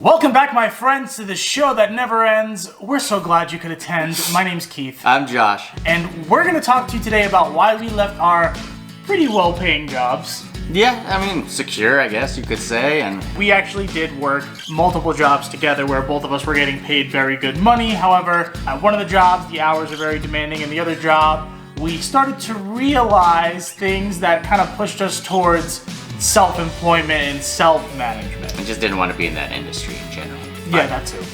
Welcome back, my friends, to the show that never ends. We're so glad you could attend. My name's Keith. I'm Josh. And we're going to talk to you today about why we left our pretty well-paying jobs. Yeah, I mean, secure, I guess you could say. And we actually did work multiple jobs together where both of us were getting paid very good money. However, at one of the jobs, the hours are very demanding, and the other job, we started to realize things that kind of pushed us towards self-employment and self-management. I just didn't want to be in that industry in general. Yeah, that too.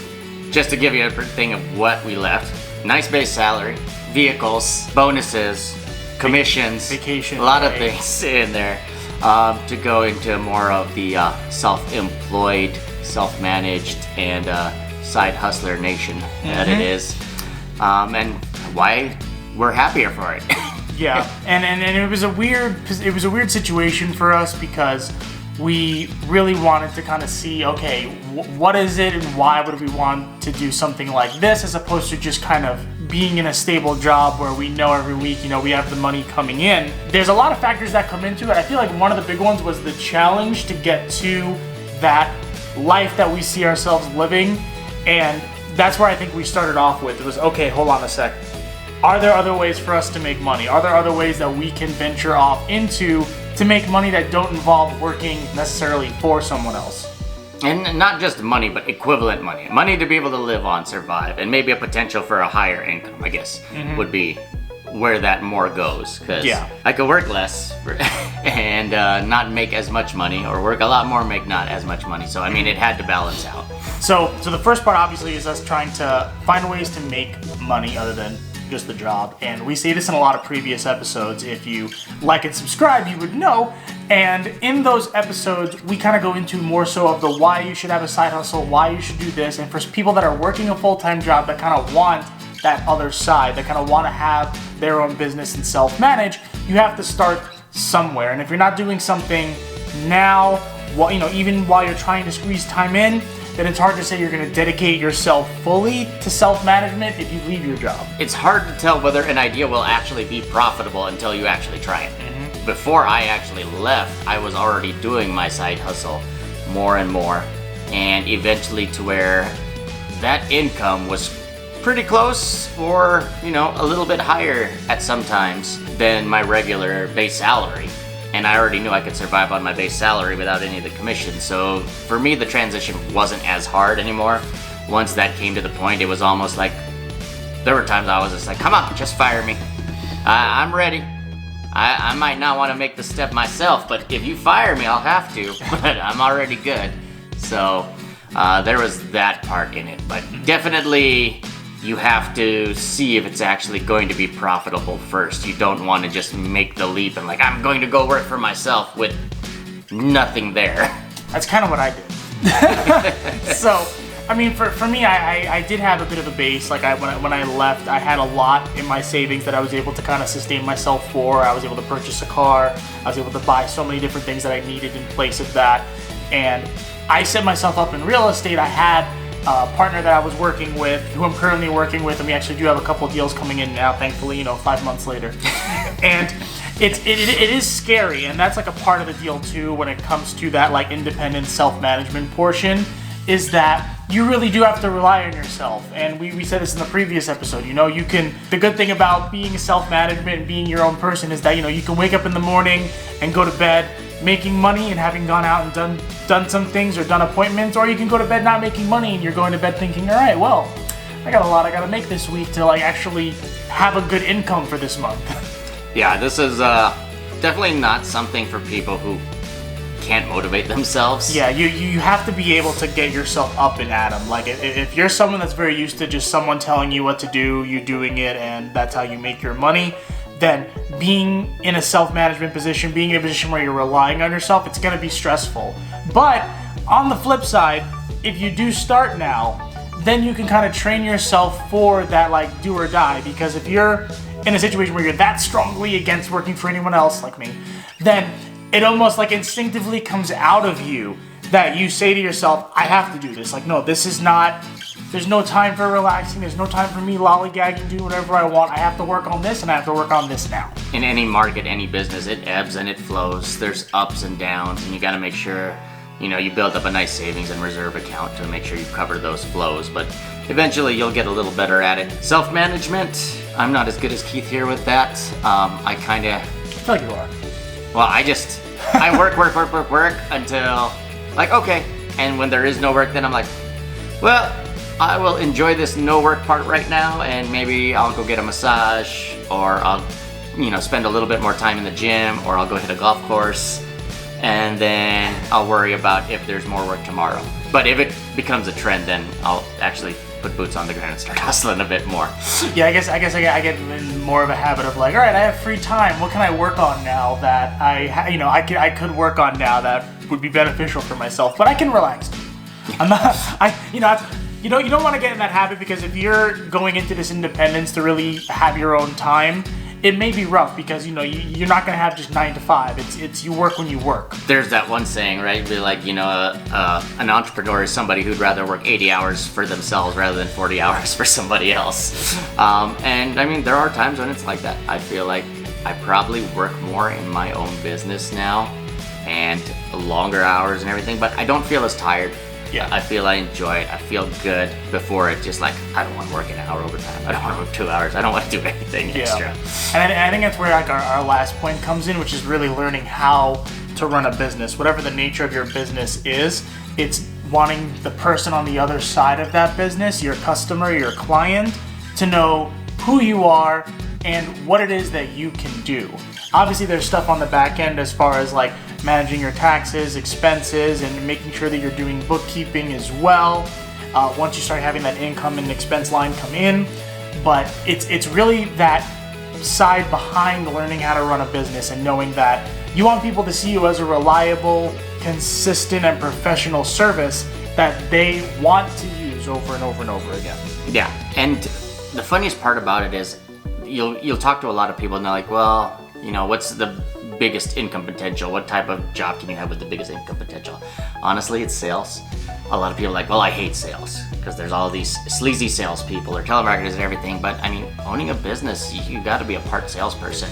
Just to give you a thing of what we left. Nice base salary, vehicles, bonuses, commissions, vacation, a lot of things in there to go into more of the self-employed, self-managed, and side hustler nation that it is. And why we're happier for it. Yeah, and it was a weird situation for us because we really wanted to kind of see, okay, what is it and why would we want to do something like this as opposed to just kind of being in a stable job where we know every week, we have the money coming in. There's a lot of factors that come into it. I feel like one of the big ones was the challenge to get to that life that we see ourselves living, and that's where I think we started off with. It was, okay, hold on a sec. Are there other ways for us to make money? Are there other ways that we can venture off into to make money that don't involve working necessarily for someone else? And not just money, but equivalent money. Money to be able to live on, survive, and maybe a potential for a higher income, I guess, would be where that more goes. Because I could work less and not make as much money, or work a lot more and make not as much money. So, I mean, it had to balance out. So the first part, obviously, is us trying to find ways to make money other than just the job, and we say this in a lot of previous episodes. If you like and subscribe, you would know. And in those episodes, we kind of go into more so of the why you should have a side hustle, why you should do this, and for people that are working a full-time job that kind of want that other side, that kind of want to have their own business and self-manage, you have to start somewhere. And if you're not doing something now, even while you're trying to squeeze time in, then it's hard to say you're going to dedicate yourself fully to self-management if you leave your job. It's hard to tell whether an idea will actually be profitable until you actually try it. Before I actually left, I was already doing my side hustle more and more, and eventually to where that income was pretty close or, a little bit higher at some times than my regular base salary. And I already knew I could survive on my base salary without any of the commission. So for me, the transition wasn't as hard anymore. Once that came to the point, it was almost like, there were times I was just like, come on, just fire me. I'm ready. I might not want to make the step myself, but if you fire me, I'll have to. But I'm already good. So there was that part in it. But definitely, you have to see if it's actually going to be profitable first. You don't want to just make the leap and I'm going to go work for myself with nothing there. That's kind of what I did. So, I mean, for me, I did have a bit of a base. When I left, I had a lot in my savings that I was able to kind of sustain myself for. I was able to purchase a car. I was able to buy so many different things that I needed in place of that. And I set myself up in real estate. I had a partner that I was working with, who I'm currently working with, and we actually do have a couple deals coming in now, thankfully, 5 months later. And it is scary, and that's a part of the deal too when it comes to that independent self-management portion, is that you really do have to rely on yourself. And we said this in the previous episode, the good thing about being self-management and being your own person is that, you can wake up in the morning and go to bed making money and having gone out and done some things or done appointments, or you can go to bed not making money and you're going to bed thinking, all right, well, I got a lot I got to make this week to actually have a good income for this month. Yeah, this is definitely not something for people who can't motivate themselves. Yeah, you have to be able to get yourself up and at 'em. If you're someone that's very used to just someone telling you what to do, you doing it, and that's how you make your money, then being in a self-management position, being in a position where you're relying on yourself, it's going to be stressful. But on the flip side, if you do start now, then you can kind of train yourself for that do or die. Because if you're in a situation where you're that strongly against working for anyone else like me, then it almost instinctively comes out of you that you say to yourself, I have to do this. No, this is not There's no time for relaxing. There's no time for me lollygagging, doing whatever I want. I have to work on this and I have to work on this now. In any market, any business, it ebbs and it flows. There's ups and downs, and you got to make sure you build up a nice savings and reserve account to make sure you cover those flows. But eventually you'll get a little better at it. Self-management, I'm not as good as Keith here with that. I feel like you are. Well, I work until like, okay. And when there is no work, then I'm like, well, I will enjoy this no work part right now, and maybe I'll go get a massage, or I'll, spend a little bit more time in the gym, or I'll go hit a golf course, and then I'll worry about if there's more work tomorrow. But if it becomes a trend, then I'll actually put boots on the ground and start hustling a bit more. Yeah, I guess I get in more of a habit of like, all right, I have free time. What can I work on now that I could work on now that would be beneficial for myself? But I can relax. I'm not. You don't want to get in that habit, because if you're going into this independence to really have your own time, it may be rough, because you're not going to have just 9 to 5. It's you work when you work. There's that one saying, right? Be like, an entrepreneur is somebody who'd rather work 80 hours for themselves rather than 40 hours for somebody else. And I mean, there are times when it's like that. I feel like I probably work more in my own business now, and longer hours and everything, but I don't feel as tired. Yeah. I feel I enjoy it. I feel good. Before it, just like, I don't want to work an hour overtime. I don't want to work 2 hours. I don't want to do anything extra. And I think that's where like our last point comes in, which is really learning how to run a business. Whatever the nature of your business is, it's wanting the person on the other side of that business, your customer, your client, to know who you are and what it is that you can do. Obviously, there's stuff on the back end as far as like managing your taxes, expenses, and making sure that you're doing bookkeeping as well. Once you start having that income and expense line come in, but it's really that side behind learning how to run a business and knowing that you want people to see you as a reliable, consistent, and professional service that they want to use over and over and over again. Yeah, and the funniest part about it is you'll talk to a lot of people and they're like, well, what's the biggest income potential? What type of job can you have with the biggest income potential? Honestly, it's sales. A lot of people are like, well, I hate sales because there's all these sleazy salespeople or telemarketers and everything. But I mean, owning a business, you got to be a part salesperson,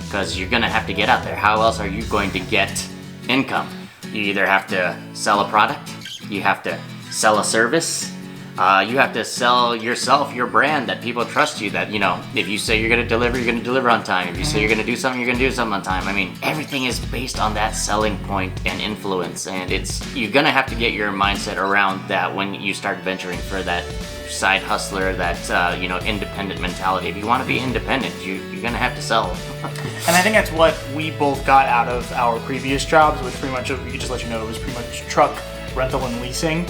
because you're gonna have to get out there. How else are you going to get income? You either have to sell a product, you have to sell a service, you have to sell yourself, your brand, that people trust you, that, if you say you're going to deliver on time. If you say you're going to do something, you're going to do something on time. I mean, everything is based on that selling point and influence, and you're going to have to get your mindset around that when you start venturing for that side hustler, that, independent mentality. If you want to be independent, you're going to have to sell. And I think that's what we both got out of our previous jobs, which pretty much, we could just let you know, it was pretty much truck rental and leasing.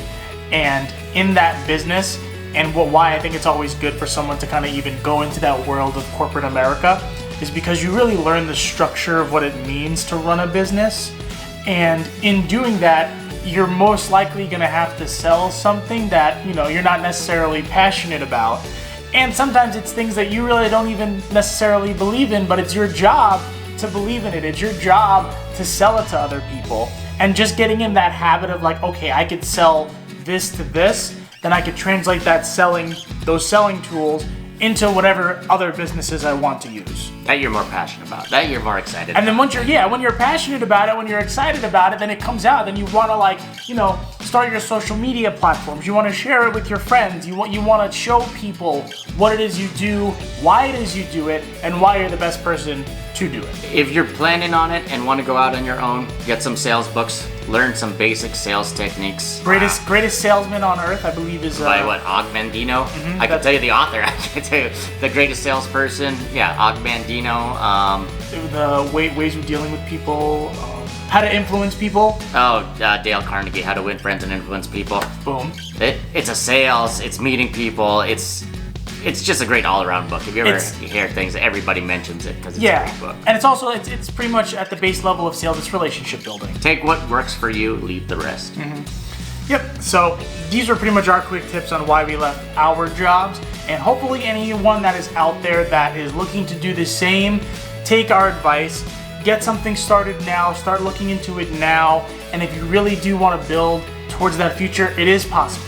And in that business, and why I think it's always good for someone to kind of even go into that world of corporate America, is because you really learn the structure of what it means to run a business. And in doing that, you're most likely going to have to sell something that, you're not necessarily passionate about. And sometimes it's things that you really don't even necessarily believe in, but it's your job to believe in it. It's your job to sell it to other people. And just getting in that habit of like, okay, I could sell this to this, then I could translate those selling tools into whatever other businesses I want to use. That you're more passionate about, that you're more excited and about. then when you're passionate about it, when you're excited about it, then it comes out. Then you want to start your social media platforms. You want to share it with your friends. You want to show people what it is you do, why it is you do it, and why you're the best person to do it. If you're planning on it and want to go out on your own, get some sales books, learn some basic sales techniques. Greatest salesman on earth, I believe, is by Og Mandino. I can tell you the author. I can tell you the greatest salesperson. Yeah, Og Mandino. The ways of dealing with people, how to influence people. Dale Carnegie, How to Win Friends and Influence People. Boom. It's a sales. It's meeting people. It's just a great all-around book. If you ever hear things, everybody mentions it because it's a great book. And it's also it's pretty much at the base level of sales. It's relationship building. Take what works for you, leave the rest. Yep. So these are pretty much our quick tips on why we left our jobs, and hopefully anyone that is out there that is looking to do the same, take our advice, get something started now, start looking into it now, and if you really do want to build towards that future, it is possible.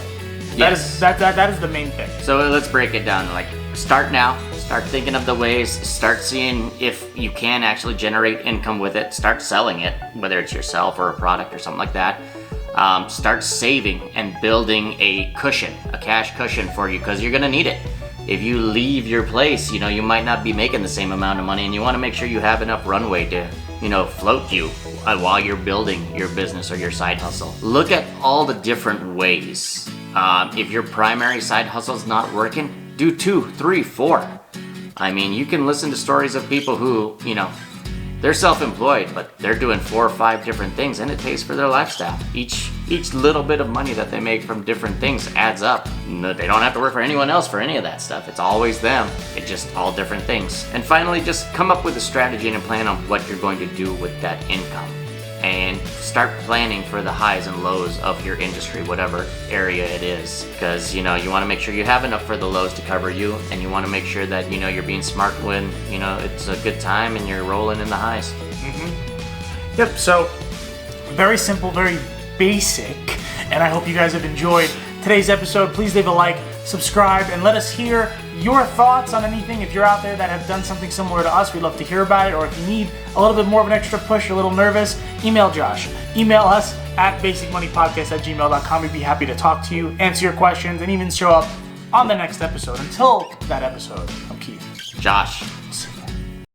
Yes. That is the main thing. So let's break it down. Like, start now. Start thinking of the ways. Start seeing if you can actually generate income with it. Start selling it, whether it's yourself or a product or something like that. Start saving and building a cushion, a cash cushion for you, because you're gonna need it. If you leave your place, you might not be making the same amount of money, and you want to make sure you have enough runway to, float you while you're building your business or your side hustle. Look at all the different ways. If your primary side hustle's not working, do 2, 3, 4. I mean, you can listen to stories of people who, they're self-employed, but they're doing 4 or 5 different things, and it pays for their lifestyle. Each little bit of money that they make from different things adds up. They don't have to work for anyone else for any of that stuff. It's always them. It's just all different things. And finally, just come up with a strategy and a plan on what you're going to do with that income. And start planning for the highs and lows of your industry, whatever area it is. Because, you want to make sure you have enough for the lows to cover you, and you want to make sure that, you're being smart when, it's a good time and you're rolling in the highs. Mm-hmm. Yep, so very simple, very basic, and I hope you guys have enjoyed today's episode. Please leave a like, subscribe, and let us hear your thoughts on anything. If you're out there that have done something similar to us, we'd love to hear about it. Or if you need a little bit more of an extra push, you're a little nervous, email Josh. Email us at basicmoneypodcast@gmail.com. We'd be happy to talk to you, answer your questions, and even show up on the next episode. Until that episode, I'm Keith. Josh.